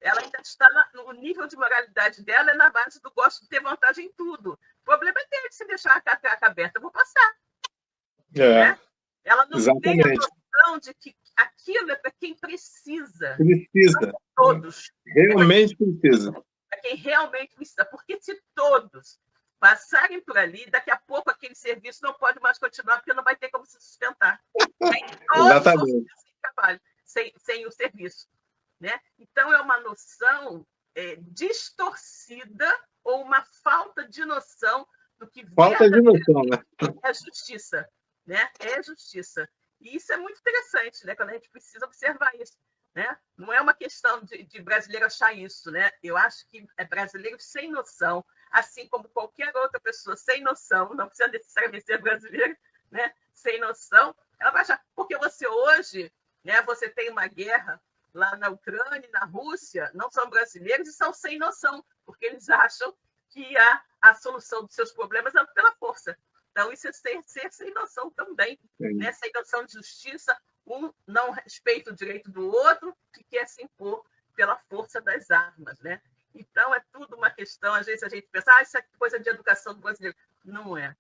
Ela ainda está no nível de moralidade dela, é na base do gosto de ter vantagem em tudo. O problema é dele, se deixar a catraca aberta, eu vou passar. Né? Ela não tem a exatamente. noção de que aquilo é para quem precisa. Precisa. Todos. Realmente precisa. Para quem realmente precisa. Porque se todos passarem por ali, daqui a pouco aquele serviço não pode mais continuar, porque não vai ter como se sustentar. Exatamente. Sem trabalho, sem o serviço. Né? Então, é uma noção distorcida ou uma falta de noção do que falta de noção, né? É justiça. Né? É justiça. E isso é muito interessante, né? Quando a gente precisa observar isso. Né? Não é uma questão de brasileiro achar isso. Né? Eu acho que é brasileiro sem noção, assim como qualquer outra pessoa sem noção, não precisa necessariamente ser brasileiro, né? Sem noção, ela vai achar. Porque você hoje, né, você tem uma guerra lá na Ucrânia e na Rússia, não são brasileiros e são sem noção, porque eles acham que a solução dos seus problemas é pela força. Então, isso é ser sem noção também, né? Sem noção de justiça, um não respeita o direito do outro, que quer se impor pela força das armas, né? Então, é tudo uma questão, às vezes a gente pensa, isso é coisa de educação do brasileiro. Não é.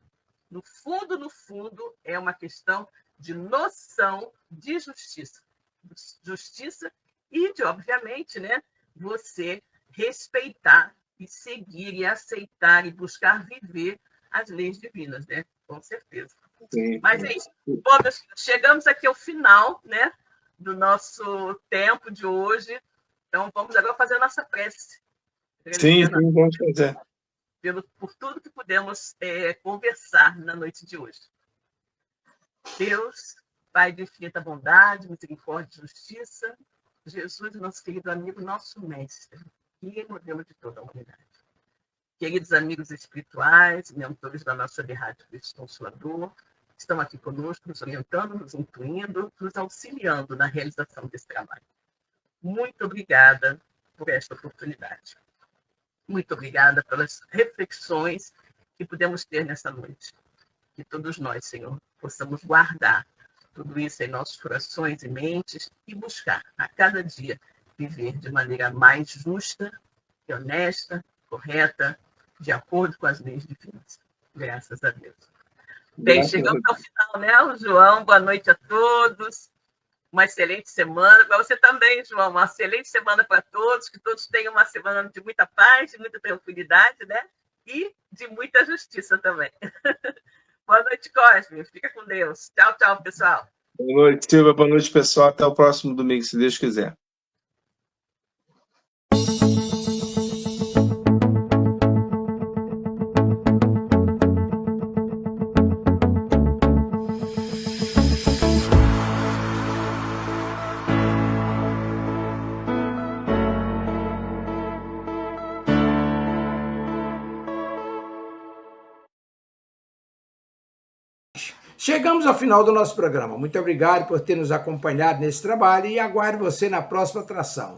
No fundo, é uma questão de noção de justiça. Justiça e de, obviamente, né, você respeitar e seguir e aceitar e buscar viver as leis divinas, né? Com certeza. Sim. Mas é isso. Bom, chegamos aqui ao final, né, do nosso tempo de hoje. Então, vamos agora fazer a nossa prece. Sim, vamos fazer. Por tudo que pudemos conversar na noite de hoje. Deus, Pai de infinita bondade, misericórdia e justiça, Jesus, nosso querido amigo, nosso mestre, e modelo de toda a humanidade. Queridos amigos espirituais, mentores da nossa Rádio Cristo Consolador, estão aqui conosco, nos orientando, nos incluindo, nos auxiliando na realização desse trabalho. Muito obrigada por esta oportunidade. Muito obrigada pelas reflexões que pudemos ter nessa noite. Que todos nós, Senhor, possamos guardar tudo isso em nossos corações e mentes e buscar, a cada dia, viver de maneira mais justa e honesta, correta, de acordo com as leis divinas. Graças a Deus. Bem, chegamos ao final, né, o João? Boa noite a todos. Uma excelente semana. Para você também, João. Uma excelente semana para todos. Que todos tenham uma semana de muita paz, de muita tranquilidade, né? E de muita justiça também. Boa noite, Cosme. Fica com Deus. Tchau, tchau, pessoal. Boa noite, Silvia. Boa noite, pessoal. Até o próximo domingo, se Deus quiser. Chegamos ao final do nosso programa. Muito obrigado por ter nos acompanhado nesse trabalho e aguardo você na próxima atração.